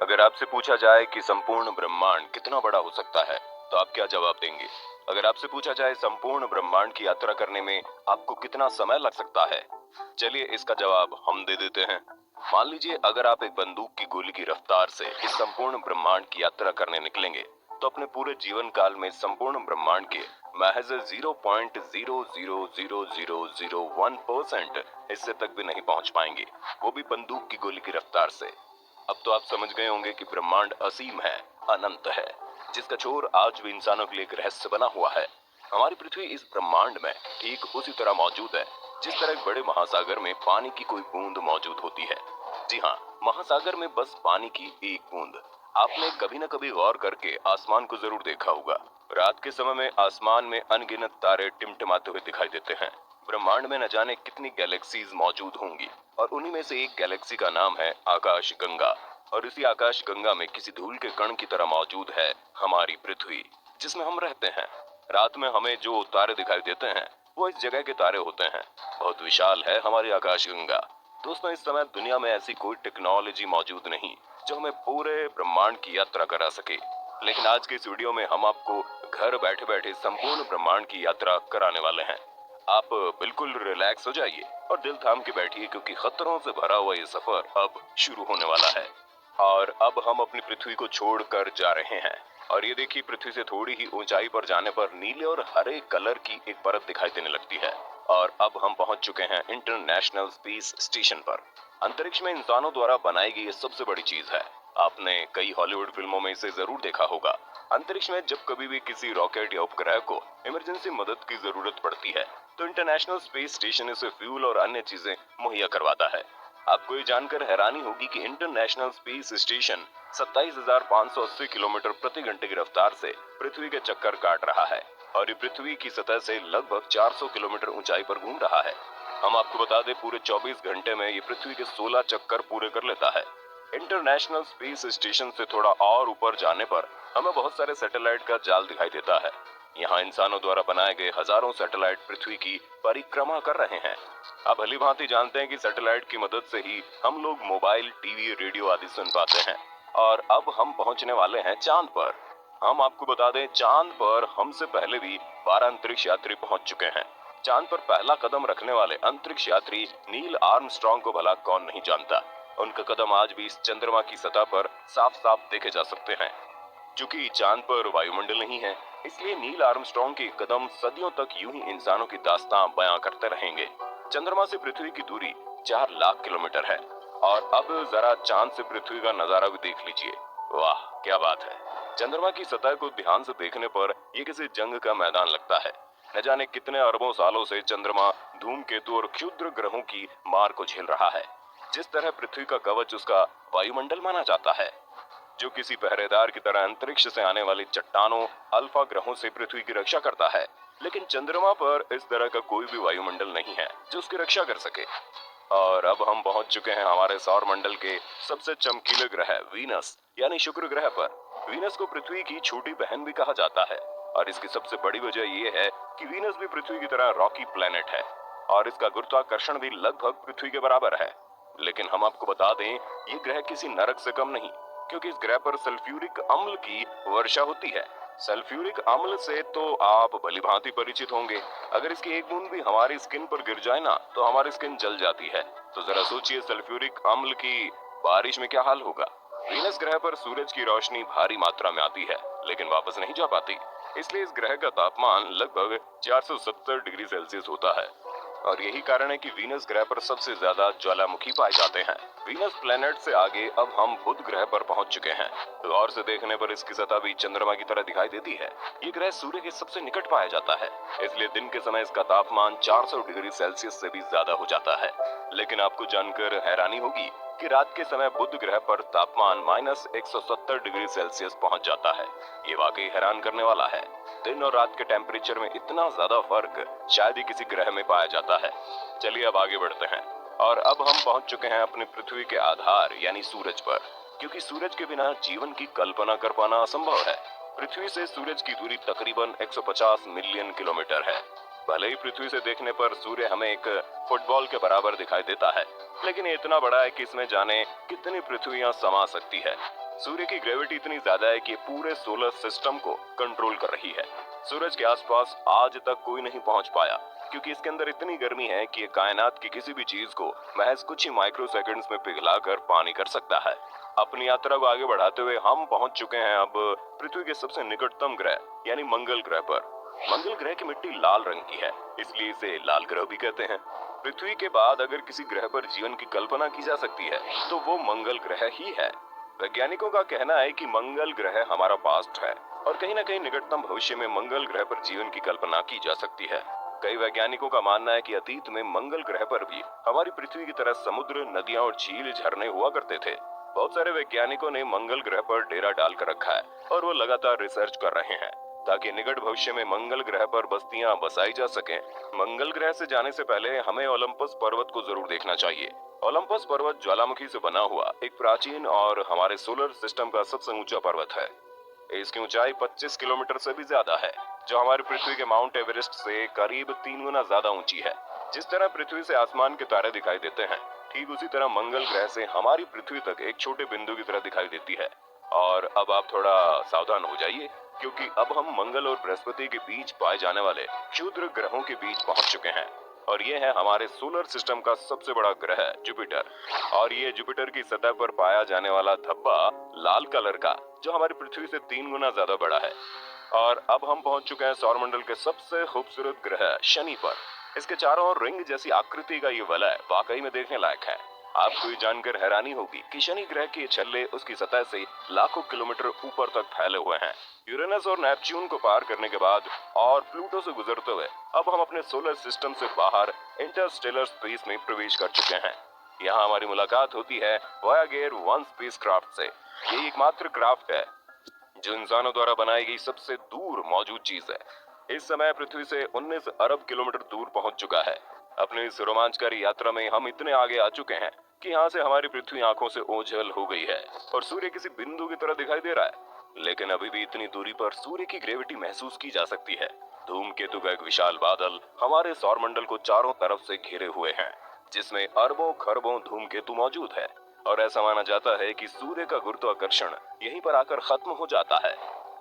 अगर आपसे पूछा जाए कि संपूर्ण ब्रह्मांड कितना बड़ा हो सकता है, तो आप क्या जवाब देंगे? अगर आपसे पूछा जाए संपूर्ण ब्रह्मांड की यात्रा करने में आपको कितना समय लग सकता है? चलिए इसका जवाब हम दे देते हैं। मान लीजिए अगर आप एक बंदूक की गोली की रफ्तार से इस संपूर्ण ब्रह्मांड की यात्रा करने निकलेंगे, तो अपने पूरे जीवन काल में संपूर्ण ब्रह्मांड के महज 0.0000001% हिस्से तक भी नहीं पहुंच पाएंगे, वो भी बंदूक की गोली की रफ्तार से। अब तो आप समझ गए होंगे कि ब्रह्मांड असीम है, अनंत है, जिसका छोर आज भी इंसानों के लिए एक रहस्य बना हुआ है। हमारी पृथ्वी इस ब्रह्मांड में ठीक उसी तरह मौजूद है जिस तरह एक बड़े महासागर में पानी की कोई बूंद मौजूद होती है। जी हाँ, महासागर में बस पानी की एक बूंद। आपने कभी न कभी गौर करके आसमान को जरूर देखा होगा। रात के समय में आसमान में अनगिनत तारे टिमटिमाते हुए दिखाई देते हैं। ब्रह्मांड में न जाने कितनी गैलेक्सीज मौजूद होंगी, और उन्हीं में से एक गैलेक्सी का नाम है आकाश गंगा। और इसी आकाश गंगा में किसी धूल के कण की तरह मौजूद है हमारी पृथ्वी, जिसमें हम रहते हैं। रात में हमें जो तारे दिखाई देते हैं, वो इस जगह के तारे होते हैं। बहुत विशाल है हमारी आकाश गंगा। दोस्तों, इस समय दुनिया में ऐसी कोई टेक्नोलॉजी मौजूद नहीं जो हमें पूरे ब्रह्मांड की यात्रा करा सके, लेकिन आज के इस वीडियो में हम आपको घर बैठे बैठे संपूर्ण ब्रह्मांड की यात्रा कराने वाले हैं। आप बिल्कुल रिलैक्स हो जाइए और दिल थाम के बैठिए, क्योंकि खतरों से भरा हुआ ये सफर अब शुरू होने वाला है। और अब हम अपनी पृथ्वी को छोड़कर जा रहे हैं, और ये देखिए, पृथ्वी से थोड़ी ही ऊंचाई पर जाने पर नीले और हरे कलर की एक परत दिखाई देने लगती है। और अब हम पहुंच चुके हैं इंटरनेशनल स्पेस स्टेशन पर। अंतरिक्ष में इंसानों द्वारा बनाई गई ये सबसे बड़ी चीज है। आपने कई हॉलीवुड फिल्मों में इसे जरूर देखा होगा। अंतरिक्ष में जब कभी भी किसी रॉकेट या उपग्रह को इमरजेंसी मदद की जरूरत पड़ती है, तो इंटरनेशनल स्पेस स्टेशन इसे फ्यूल और अन्य चीजें मुहैया करवाता है। आपको ये जानकर हैरानी होगी कि इंटरनेशनल स्पेस स्टेशन 27,580 किलोमीटर प्रति घंटे की रफ्तार से पृथ्वी के चक्कर काट रहा है, और ये पृथ्वी की सतह से लगभग 400 किलोमीटर ऊंचाई पर घूम रहा है। हम आपको बता दें, पूरे 24 घंटे में ये पृथ्वी के 16 चक्कर पूरे कर लेता है। इंटरनेशनल स्पेस स्टेशन से थोड़ा और ऊपर जाने पर हमें बहुत सारे सैटेलाइट का जाल दिखाई देता है। यहाँ इंसानों द्वारा बनाए गए हजारों सैटेलाइट पृथ्वी की परिक्रमा कर रहे हैं। आप भली भांति जानते हैं कि सैटेलाइट की मदद से ही हम लोग मोबाइल, टीवी, रेडियो आदि सुन पाते हैं। और अब हम पहुंचने वाले हैं चांद पर। हम आपको बता दें, चांद पर हमसे पहले भी 12 अंतरिक्ष यात्री पहुंच चुके हैं। चांद पर पहला कदम रखने वाले अंतरिक्ष यात्री नील आर्मस्ट्रांग को भला कौन नहीं जानता। उनका कदम आज भी इस चंद्रमा की सतह पर साफ साफ देखे जा सकते हैं। चूंकि चांद पर वायुमंडल नहीं है, इसलिए नील आर्मस्ट्रांग के कदम सदियों तक यूं ही इंसानों की दास्तां बयां करते रहेंगे। चंद्रमा से पृथ्वी की दूरी 4 लाख किलोमीटर है। और अब जरा चांद से पृथ्वी का नजारा भी देख लीजिए। वाह, क्या बात है। चंद्रमा की सतह को ध्यान से देखने पर यह किसी जंग का मैदान लगता है। न जाने कितने अरबों सालों से चंद्रमा धूमकेतु और क्षुद्र ग्रहों की मार को झेल रहा है। जिस तरह पृथ्वी का कवच उसका वायुमंडल माना जाता है, जो किसी पहरेदार की तरह अंतरिक्ष से आने वाली चट्टानों, अल्फा ग्रहों से पृथ्वी की रक्षा करता है। लेकिन चंद्रमा पर इस तरह का कोई भी वायुमंडल नहीं है जो उसकी रक्षा कर सके। और अब हम पहुंच चुके हैं हमारे सौर मंडल के सबसे चमकीले ग्रह वीनस यानी शुक्र ग्रह पर। वीनस को पृथ्वी की छोटी बहन भी कहा जाता है, और इसकी सबसे बड़ी वजह यह है कि वीनस भी पृथ्वी की तरह रॉकी प्लेनेट है, और इसका गुरुत्वाकर्षण भी लगभग पृथ्वी के बराबर है। लेकिन हम आपको बता दें, ये ग्रह किसी नरक से कम नहीं, क्योंकि इस ग्रह पर सल्फ्यूरिक अम्ल की वर्षा होती है। सल्फ्यूरिक अम्ल से तो आप भली भांति परिचित होंगे। अगर इसकी एक बूंद भी हमारी स्किन पर गिर जाए ना, तो हमारी स्किन जल जाती है। तो जरा सोचिए, सल्फ्यूरिक अम्ल की बारिश में क्या हाल होगा। वीनस ग्रह पर सूरज की रोशनी भारी मात्रा में आती है, लेकिन वापस नहीं जा पाती। इसलिए इस ग्रह का तापमान लगभग 470 डिग्री सेल्सियस होता है। और यही कारण है कि वीनस ग्रह पर सबसे ज्यादा ज्वालामुखी पाए जाते हैं। वीनस प्लेनेट से आगे अब हम बुध ग्रह पर पहुंच चुके हैं। गौर से देखने पर इसकी सतह भी चंद्रमा की तरह दिखाई देती है। ये ग्रह सूर्य के सबसे निकट पाया जाता है, इसलिए दिन के समय इसका तापमान 400 डिग्री सेल्सियस से भी ज्यादा हो जाता है। लेकिन आपको जानकर हैरानी होगी कि रात के समय बुध ग्रह पर तापमान -170 डिग्री सेल्सियस पहुंच जाता है। ये वाकई हैरान करने वाला है। दिन और रात के टेम्परेचर में इतना ज्यादा फर्क शायद ही किसी ग्रह में पाया जाता है। चलिए अब आगे बढ़ते हैं, और अब हम पहुंच चुके हैं अपनी पृथ्वी के आधार यानी सूरज पर। क्योंकि सूरज के बिना जीवन की कल्पना कर पाना असंभव है। पृथ्वी से सूरज की दूरी तकरीबन 150 मिलियन किलोमीटर है। भले ही पृथ्वी से देखने पर सूर्य हमें एक फुटबॉल के बराबर दिखाई देता है, लेकिन ये इतना बड़ा है कि इसमें जाने कितनी पृथ्वियां समा सकती है। सूर्य की ग्रेविटी इतनी ज्यादा है कि पूरे सोलर सिस्टम को कंट्रोल कर रही है। सूरज के आसपास आज तक कोई नहीं पहुंच पाया, क्योंकि इसके अंदर इतनी गर्मी है कि ये कायनात की किसी भी चीज को महज कुछ ही माइक्रो सेकंड्स में पिघलाकर पानी कर सकता है। अपनी यात्रा को आगे बढ़ाते हुए हम पहुंच चुके हैं अब पृथ्वी के सबसे निकटतम ग्रह यानी मंगल ग्रह पर। मंगल ग्रह की मिट्टी लाल रंग की है, इसलिए इसे लाल ग्रह भी कहते हैं। पृथ्वी के बाद अगर किसी ग्रह पर जीवन की कल्पना की जा सकती है तो वो मंगल ग्रह ही है। वैज्ञानिकों का कहना है कि मंगल ग्रह हमारा पास्ट है और कहीं न कहीं निकटतम भविष्य में मंगल ग्रह पर जीवन की कल्पना की जा सकती है। कई वैज्ञानिकों का मानना है कि अतीत में मंगल ग्रह पर भी हमारी पृथ्वी की तरह समुद्र, नदियां और झील, झरने हुआ करते थे। बहुत सारे वैज्ञानिकों ने मंगल ग्रह पर डेरा डालकर रखा है और वो लगातार रिसर्च कर रहे हैं ताकि निकट भविष्य में मंगल ग्रह पर बस्तियां बसाई जा सकें। मंगल ग्रह से जाने से पहले हमें ओलंपस पर्वत को जरूर देखना चाहिए। ओलंपस पर्वत ज्वालामुखी से बना हुआ एक प्राचीन और हमारे सोलर सिस्टम का सबसे ऊंचा पर्वत है। इसकी ऊंचाई 25 किलोमीटर से भी ज्यादा है, जो हमारी पृथ्वी के माउंट एवरेस्ट से करीब 3 गुना ज्यादा ऊंची है। जिस तरह पृथ्वी से आसमान के तारे दिखाई देते हैं, ठीक उसी तरह मंगल ग्रह से हमारी पृथ्वी तक एक छोटे बिंदु की तरह दिखाई देती है। और अब आप थोड़ा सावधान हो जाइए, क्योंकि अब हम मंगल और बृहस्पति के बीच पाए जाने वाले क्षुद्र ग्रहों के बीच पहुंच चुके हैं। और ये है हमारे सोलर सिस्टम का सबसे बड़ा ग्रह जुपिटर। और ये जुपिटर की सतह पर पाया जाने वाला धब्बा लाल कलर का, जो हमारी पृथ्वी से 3 गुना ज्यादा बड़ा है। और अब हम पहुंच चुके हैं सौरमंडल के सबसे खूबसूरत ग्रह शनि पर। इसके चारों ओर रिंग जैसी आकृति का ये वलय वाकई में देखने लायक है। आपको ये जानकर हैरानी होगी कि शनि ग्रह के छल्ले उसकी सतह से लाखों किलोमीटर ऊपर तक फैले हुए हैं। यूरेनस और नेपच्यून को पार करने के बाद और प्लूटो से गुजरते हुए अब हम अपने सोलर सिस्टम से बाहर इंटरस्टेलर स्पेस में प्रवेश कर चुके हैं। यहाँ हमारी मुलाकात होती है वोयागर 1 स्पेसक्राफ्ट से। ये एकमात्र क्राफ्ट है जो इंसानों द्वारा बनाई गई सबसे दूर मौजूद चीज है। इस समय पृथ्वी से 19 अरब किलोमीटर दूर पहुंच चुका है। अपनी इस रोमांचकारी यात्रा में हम इतने आगे आ चुके हैं कि यहाँ से हमारी पृथ्वी आंखों से ओझल हो गई है और सूर्य किसी बिंदु की तरह दिखाई दे रहा है। लेकिन अभी भी इतनी दूरी पर सूर्य की ग्रेविटी महसूस की जा सकती है। धूमकेतु का एक विशाल बादल हमारे सौरमंडल को चारों तरफ से घेरे हुए हैं, जिसमें अरबों खरबों धूमकेतु मौजूद है। और ऐसा माना जाता है कि सूर्य का गुरुत्वाकर्षण यहीं पर आकर खत्म हो जाता है।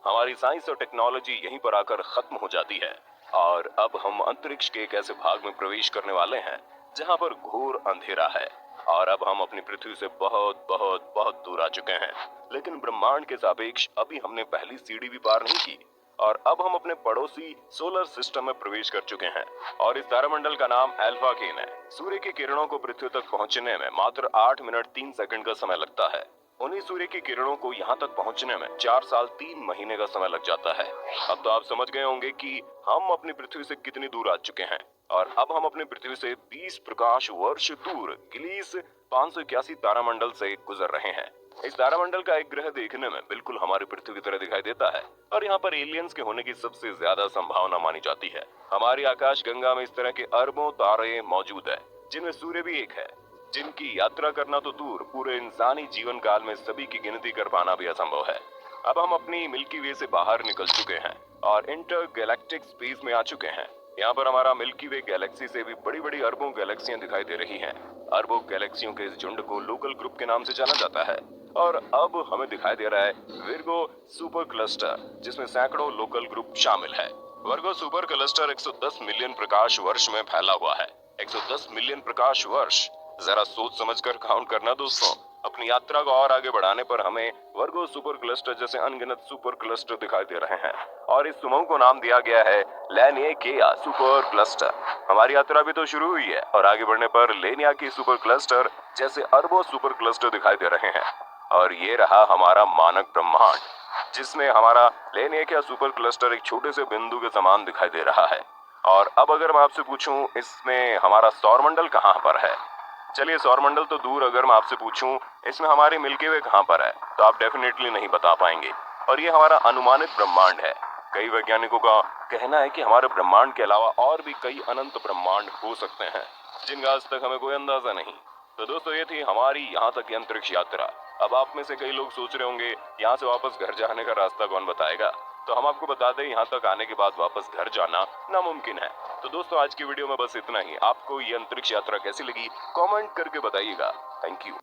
हमारी साइंस और टेक्नोलॉजी यहीं पर आकर खत्म हो जाती है। और अब हम अंतरिक्ष के एक ऐसे भाग में प्रवेश करने वाले हैं जहां पर घोर अंधेरा है। और अब हम अपनी पृथ्वी से बहुत बहुत बहुत दूर आ चुके हैं, लेकिन ब्रह्मांड के सापेक्ष अभी हमने पहली सीढ़ी भी पार नहीं की। और अब हम अपने पड़ोसी सोलर सिस्टम में प्रवेश कर चुके हैं और इस तारामंडल का नाम अल्फा केन है। सूर्य की किरणों को पृथ्वी तक पहुंचने में मात्र 8 मिनट 3 सेकंड का समय लगता है। उन्हीं सूर्य की किरणों को यहाँ तक पहुँचने में 4 साल 3 महीने का समय लग जाता है। अब तो आप समझ गए होंगे कि हम अपनी पृथ्वी से कितनी दूर आ चुके हैं। और अब हम अपनी पृथ्वी से 20 प्रकाश वर्ष दूर गिलीस 581 तारामंडल से गुजर रहे हैं। इस तारामंडल का एक ग्रह देखने में बिल्कुल हमारी पृथ्वी की तरह दिखाई देता है और यहाँ पर एलियंस के होने की सबसे ज्यादा संभावना मानी जाती है। हमारी आकाश गंगा में इस तरह के अरबों तारे मौजूद है, जिनमें सूर्य भी एक है, जिनकी यात्रा करना तो दूर पूरे इंसानी जीवन काल में सभी की गिनती कर पाना भी असंभव है। अब हम अपनी मिल्की वे से बाहर निकल चुके हैं और इंटर गैलेक्टिक स्पेस में आ चुके हैं। यहाँ पर हमारा मिल्की वे गैलेक्सी से भी बड़ी बड़ी अरबों गैलेक्सियां दिखाई दे रही हैं। अरबों गैलेक्सियों के इस झुंड को लोकल ग्रुप के नाम से जाना जाता है। और अब हमें दिखाई दे रहा है विर्गो सुपर क्लस्टर, जिसमें सैकड़ों लोकल ग्रुप शामिल है। वर्गो सुपर क्लस्टर 110 मिलियन प्रकाश वर्ष में फैला हुआ है। 110 मिलियन प्रकाश वर्ष, जरा सोच समझकर काउंट करना दोस्तों। अपनी यात्रा को और आगे बढ़ाने पर हमें वर्गो सुपर क्लस्टर जैसे अनगिनत सुपर क्लस्टर दिखाई दे रहे हैं और इस समूह को नाम दिया गया है लैनियाकिया सुपर क्लस्टर। हमारी यात्रा भी तो शुरू हुई है और आगे बढ़ने पर लैनियाकी सुपर क्लस्टर जैसे अरबों सुपर क्लस्टर दिखाई दे रहे हैं। और ये रहा हमारा मानक ब्रह्मांड, जिसमें हमारा लैनियाकिया सुपर क्लस्टर एक छोटे से बिंदु के समान दिखाई दे रहा है। और अब अगर मैं आपसे पूछूं इसमें हमारा सौरमंडल कहाँ पर है, चलिए सौरमंडल तो दूर, अगर मैं आपसे पूछूं इसमें हमारी मिल्की वे कहाँ पर है, तो आप डेफिनेटली नहीं बता पाएंगे। और ये हमारा अनुमानित ब्रह्मांड है। कई वैज्ञानिकों का कहना है कि हमारे ब्रह्मांड के अलावा और भी कई अनंत ब्रह्मांड हो सकते हैं, जिनका आज तक हमें कोई अंदाजा नहीं। तो दोस्तों ये थी हमारी यहाँ तक की अंतरिक्ष यात्रा। अब आप में से कई लोग सोच रहे होंगे यहाँ से वापस घर जाने का रास्ता कौन बताएगा। तो हम आपको बता दें यहाँ तक आने के बाद वापस घर जाना नामुमकिन है। तो दोस्तों आज की वीडियो में बस इतना ही। आपको ये अंतरिक्ष यात्रा कैसी लगी कमेंट करके बताइएगा। Thank you.